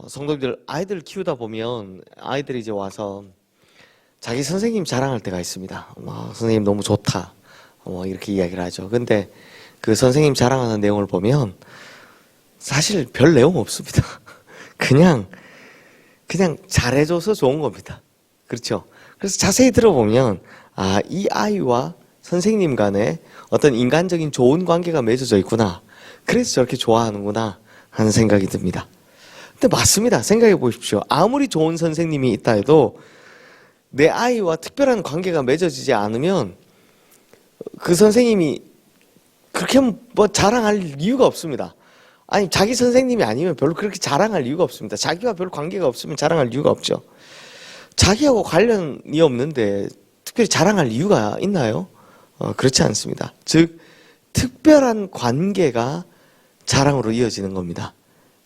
성도님들 아이들 키우다 보면 아이들이 이제 와서 자기 선생님 자랑할 때가 있습니다. 선생님 너무 좋다. 이렇게 이야기를 하죠. 근데 그 선생님 자랑하는 내용을 보면 사실 별 내용 없습니다. 그냥 잘해줘서 좋은 겁니다. 그렇죠? 그래서 자세히 들어보면 이 아이와 선생님 간에 어떤 인간적인 좋은 관계가 맺어져 있구나. 그래서 저렇게 좋아하는구나 하는 생각이 듭니다. 근데 맞습니다. 생각해 보십시오. 아무리 좋은 선생님이 있다 해도 내 아이와 특별한 관계가 맺어지지 않으면 그 선생님이 그렇게 자랑할 이유가 없습니다. 아니, 자기 선생님이 아니면 별로 그렇게 자랑할 이유가 없습니다. 자기와 별 관계가 없으면 자랑할 이유가 없죠. 자기하고 관련이 없는데 특별히 자랑할 이유가 있나요? 그렇지 않습니다. 즉, 특별한 관계가 자랑으로 이어지는 겁니다.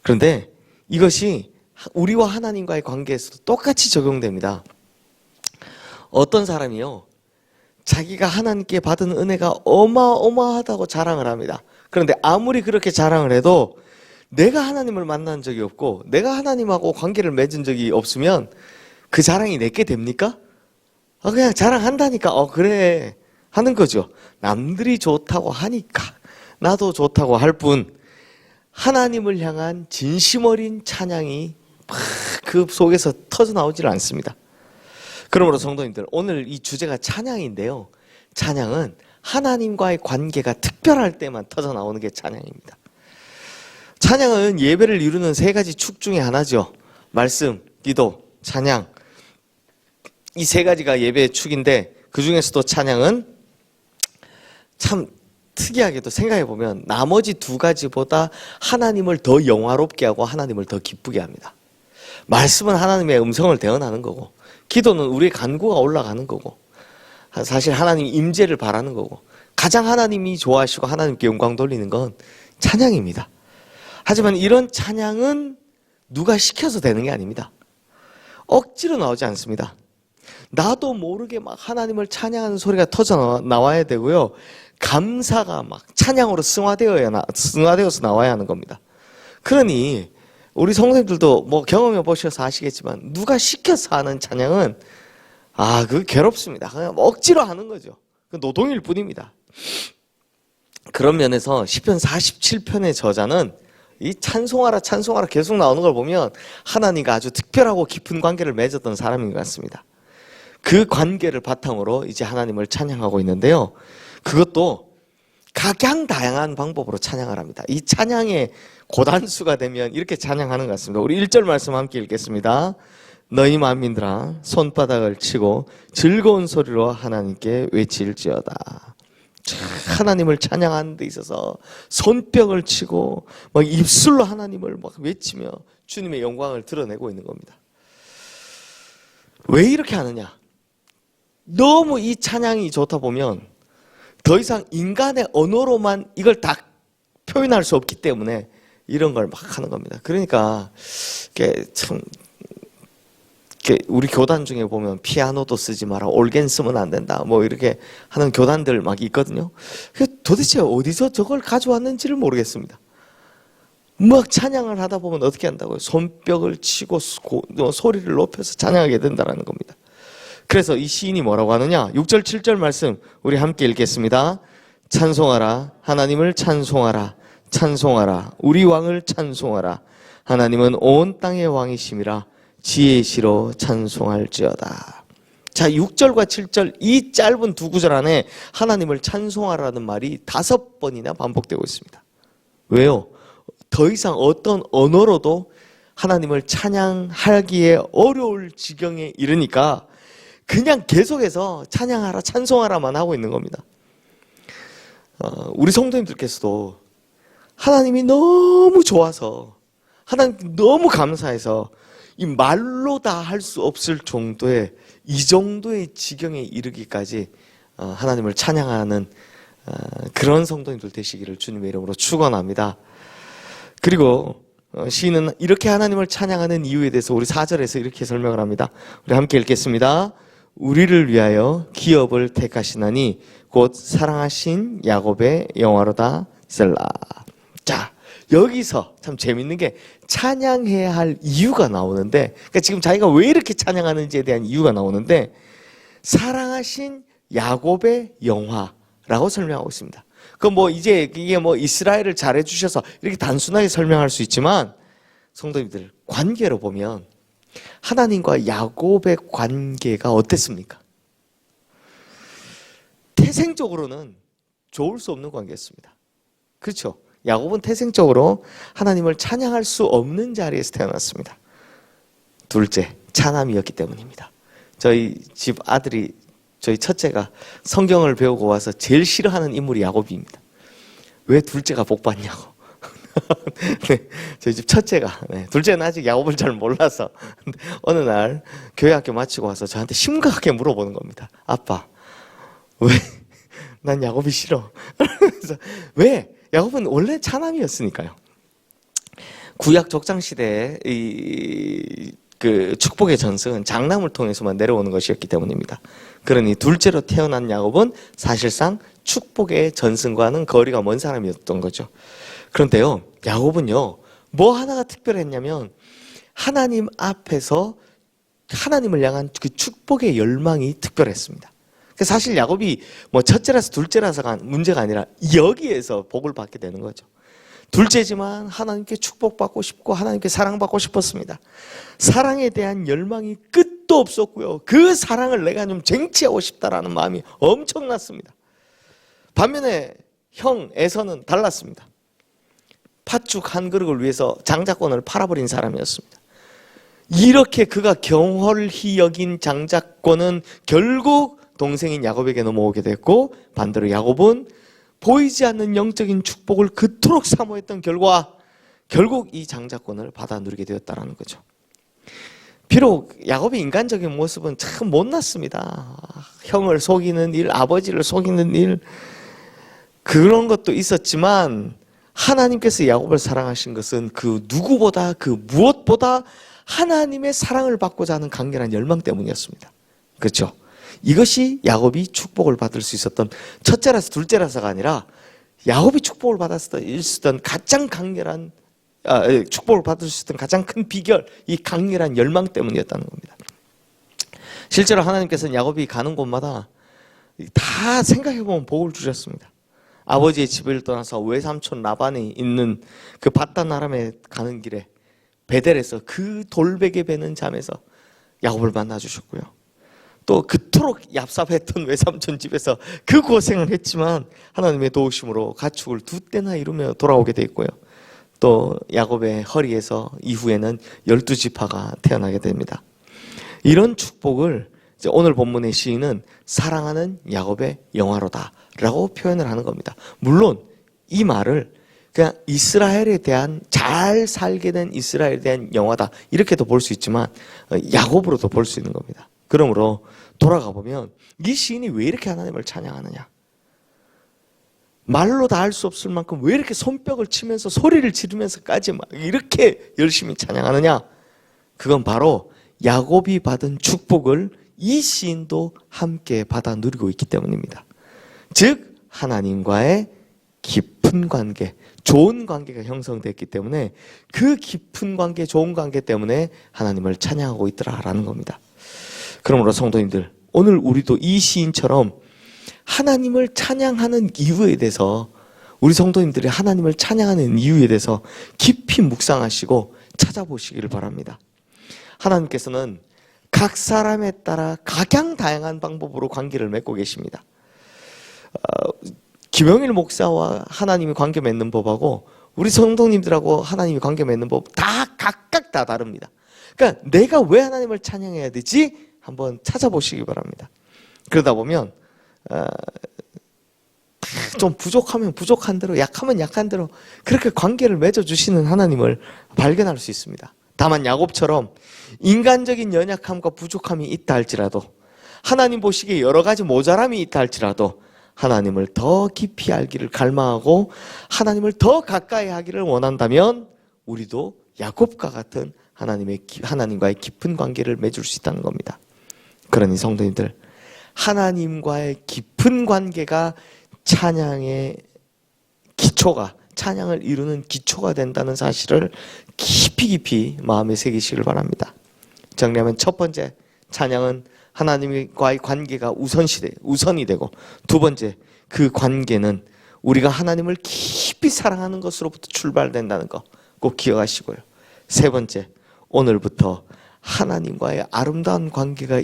그런데 이것이 우리와 하나님과의 관계에서도 똑같이 적용됩니다. 어떤 사람이요, 자기가 하나님께 받은 은혜가 어마어마하다고 자랑을 합니다. 그런데 아무리 그렇게 자랑을 해도 내가 하나님을 만난 적이 없고 내가 하나님하고 관계를 맺은 적이 없으면 그 자랑이 내게 됩니까? 그냥 자랑한다니까 그래 하는 거죠. 남들이 좋다고 하니까 나도 좋다고 할 뿐, 하나님을 향한 진심 어린 찬양이 막 그 속에서 터져나오질 않습니다. 그러므로 성도님들, 오늘 이 주제가 찬양인데요, 찬양은 하나님과의 관계가 특별할 때만 터져나오는 게 찬양입니다. 찬양은 예배를 이루는 세 가지 축 중에 하나죠. 말씀, 기도, 찬양. 이 세 가지가 예배의 축인데 그 중에서도 찬양은 참 특이하게도 생각해보면 나머지 두 가지보다 하나님을 더 영화롭게 하고 하나님을 더 기쁘게 합니다. 말씀은 하나님의 음성을 대언하는 거고, 기도는 우리의 간구가 올라가는 거고, 사실 하나님 임재를 바라는 거고, 가장 하나님이 좋아하시고 하나님께 영광 돌리는 건 찬양입니다. 하지만 이런 찬양은 누가 시켜서 되는 게 아닙니다. 억지로 나오지 않습니다. 나도 모르게 막 하나님을 찬양하는 소리가 터져 나와야 되고요, 감사가 막 찬양으로 승화되어서 나와야 하는 겁니다. 그러니 우리 성도님들도 경험해 보셔서 아시겠지만 누가 시켜서 하는 찬양은 그거 괴롭습니다. 그냥 억지로 하는 거죠. 노동일 뿐입니다. 그런 면에서 시편 47편의 저자는 이 찬송하라 찬송하라 계속 나오는 걸 보면 하나님과 아주 특별하고 깊은 관계를 맺었던 사람인 것 같습니다. 그 관계를 바탕으로 이제 하나님을 찬양하고 있는데요, 그것도 각양다양한 방법으로 찬양을 합니다. 이 찬양의 고단수가 되면 이렇게 찬양하는 것 같습니다. 우리 1절 말씀 함께 읽겠습니다. 너희 만민들아 손바닥을 치고 즐거운 소리로 하나님께 외칠지어다. 하나님을 찬양하는 데 있어서 손뼉을 치고 입술로 하나님을 외치며 주님의 영광을 드러내고 있는 겁니다. 왜 이렇게 하느냐? 너무 이 찬양이 좋다 보면 더 이상 인간의 언어로만 이걸 다 표현할 수 없기 때문에 이런 걸 막 하는 겁니다. 그러니까 우리 교단 중에 보면 피아노도 쓰지 마라, 올겐 쓰면 안 된다, 이렇게 하는 교단들 막 있거든요. 도대체 어디서 저걸 가져왔는지를 모르겠습니다. 막 찬양을 하다 보면 어떻게 한다고요? 손뼉을 치고 소리를 높여서 찬양하게 된다는 겁니다. 그래서 이 시인이 뭐라고 하느냐? 6절 7절 말씀 우리 함께 읽겠습니다. 찬송하라, 하나님을 찬송하라, 찬송하라, 우리 왕을 찬송하라. 하나님은 온 땅의 왕이심이라 지혜시로 찬송할지어다. 자, 6절과 7절 이 짧은 두 구절 안에 하나님을 찬송하라는 말이 5번이나 반복되고 있습니다. 왜요? 더 이상 어떤 언어로도 하나님을 찬양하기에 어려울 지경에 이르니까 그냥 계속해서 찬양하라 찬송하라만 하고 있는 겁니다. 우리 성도님들께서도 하나님이 너무 좋아서, 하나님 너무 감사해서 이 말로 다 할 수 없을 정도의 이 정도의 지경에 이르기까지 하나님을 찬양하는 그런 성도님들 되시기를 주님의 이름으로 축원합니다. 그리고 시인은 이렇게 하나님을 찬양하는 이유에 대해서 우리 4절에서 이렇게 설명을 합니다. 우리 함께 읽겠습니다. 우리를 위하여 기업을 택하시나니 곧 사랑하신 야곱의 영화로다 셀라. 자, 여기서 참 재밌는 게 찬양해야 할 이유가 나오는데, 그러니까 지금 자기가 왜 이렇게 찬양하는지에 대한 이유가 나오는데, 사랑하신 야곱의 영화라고 설명하고 있습니다. 그 뭐 이제 이게 뭐 이스라엘을 잘해주셔서 이렇게 단순하게 설명할 수 있지만, 성도님들 관계로 보면 하나님과 야곱의 관계가 어땠습니까? 태생적으로는 좋을 수 없는 관계였습니다. 그렇죠? 야곱은 태생적으로 하나님을 찬양할 수 없는 자리에서 태어났습니다. 둘째, 차남이었기 때문입니다. 저희 집 아들이, 저희 첫째가 성경을 배우고 와서 제일 싫어하는 인물이 야곱입니다. 왜 둘째가 복 받냐고. 네, 저희 집 첫째가, 둘째는 아직 야곱을 잘 몰라서 어느 날 교회 학교 마치고 와서 저한테 심각하게 물어보는 겁니다. 아빠, 왜? 난 야곱이 싫어. 그래서 왜? 야곱은 원래 차남이었으니까요. 구약 족장 시대에 그 축복의 전승은 장남을 통해서만 내려오는 것이었기 때문입니다. 그러니 둘째로 태어난 야곱은 사실상 축복의 전승과는 거리가 먼 사람이었던 거죠. 그런데요, 야곱은요, 뭐 하나가 특별했냐면 하나님 앞에서 하나님을 향한 그 축복의 열망이 특별했습니다. 사실 야곱이 뭐 첫째라서 둘째라서가 문제가 아니라 여기에서 복을 받게 되는 거죠. 둘째지만 하나님께 축복받고 싶고 하나님께 사랑받고 싶었습니다. 사랑에 대한 열망이 끝도 없었고요. 그 사랑을 내가 좀 쟁취하고 싶다라는 마음이 엄청났습니다. 반면에 형 에서는 달랐습니다. 팥죽 한 그릇을 위해서 장자권을 팔아버린 사람이었습니다. 이렇게 그가 경홀히 여긴 장자권은 결국 동생인 야곱에게 넘어오게 됐고, 반대로 야곱은 보이지 않는 영적인 축복을 그토록 사모했던 결과 결국 이 장자권을 받아 누리게 되었다는 거죠. 비록 야곱의 인간적인 모습은 참 못났습니다. 형을 속이는 일, 아버지를 속이는 일, 그런 것도 있었지만 하나님께서 야곱을 사랑하신 것은 그 누구보다, 그 무엇보다 하나님의 사랑을 받고자 하는 강렬한 열망 때문이었습니다. 그렇죠? 이것이 야곱이 축복을 받을 수 있었던, 첫째라서 둘째라서가 아니라 야곱이 축복을 받았던 가장 강렬한, 축복을 받을 수 있었던 가장 큰 비결, 이 강렬한 열망 때문이었다는 겁니다. 실제로 하나님께서는 야곱이 가는 곳마다 다 생각해보면 복을 주셨습니다. 아버지의 집을 떠나서 외삼촌 라반이 있는 그 밧단 아람에 가는 길에 베델에서 그 돌베개 베는 잠에서 야곱을 만나주셨고요. 또 그토록 얍삽했던 외삼촌 집에서 그 고생을 했지만 하나님의 도우심으로 가축을 2떼나 이루며 돌아오게 돼 있고요. 또 야곱의 허리에서 이후에는 12지파가 태어나게 됩니다. 이런 축복을 이제 오늘 본문의 시인은 사랑하는 야곱의 영화로다 라고 표현을 하는 겁니다. 물론 이 말을 그냥 이스라엘에 대한, 잘 살게 된 이스라엘에 대한 영화다 이렇게도 볼 수 있지만 야곱으로도 볼 수 있는 겁니다. 그러므로 돌아가 보면 이 시인이 왜 이렇게 하나님을 찬양하느냐, 말로 다 할 수 없을 만큼 왜 이렇게 손뼉을 치면서 소리를 지르면서까지 막 이렇게 열심히 찬양하느냐, 그건 바로 야곱이 받은 축복을 이 시인도 함께 받아 누리고 있기 때문입니다. 즉 하나님과의 깊은 관계, 좋은 관계가 형성됐기 때문에 그 깊은 관계, 좋은 관계 때문에 하나님을 찬양하고 있더라라는 겁니다. 그러므로 성도님들, 오늘 우리도 이 시인처럼 하나님을 찬양하는 이유에 대해서, 우리 성도님들이 하나님을 찬양하는 이유에 대해서 깊이 묵상하시고 찾아보시기를 바랍니다. 하나님께서는 각 사람에 따라 각양다양한 방법으로 관계를 맺고 계십니다. 김영일 목사와 하나님이 관계 맺는 법하고 우리 성도님들하고 하나님이 관계 맺는 법 다 각각 다 다릅니다. 그러니까 내가 왜 하나님을 찬양해야 되지? 한번 찾아보시기 바랍니다. 그러다 보면 좀 부족하면 부족한 대로, 약하면 약한 대로 그렇게 관계를 맺어주시는 하나님을 발견할 수 있습니다. 다만 야곱처럼 인간적인 연약함과 부족함이 있다 할지라도, 하나님 보시기에 여러 가지 모자람이 있다 할지라도 하나님을 더 깊이 알기를 갈망하고 하나님을 더 가까이 하기를 원한다면 우리도 야곱과 같은 하나님과의 깊은 관계를 맺을 수 있다는 겁니다. 그러니 성도님들, 하나님과의 깊은 관계가 찬양의 기초가, 찬양을 이루는 기초가 된다는 사실을 깊이 마음에 새기시길 바랍니다. 정리하면 첫 번째, 찬양은 하나님과의 관계가 우선이 되고, 두 번째, 그 관계는 우리가 하나님을 깊이 사랑하는 것으로부터 출발된다는 거 꼭 기억하시고요. 세 번째, 오늘부터 하나님과의 아름다운 관계가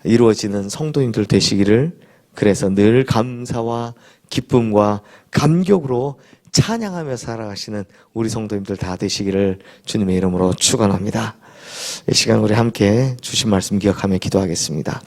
이루어지는 성도님들 되시기를, 그래서 늘 감사와 기쁨과 감격으로 찬양하며 살아가시는 우리 성도님들 다 되시기를 주님의 이름으로 축원합니다. 이 시간 우리 함께 주신 말씀 기억하며 기도하겠습니다.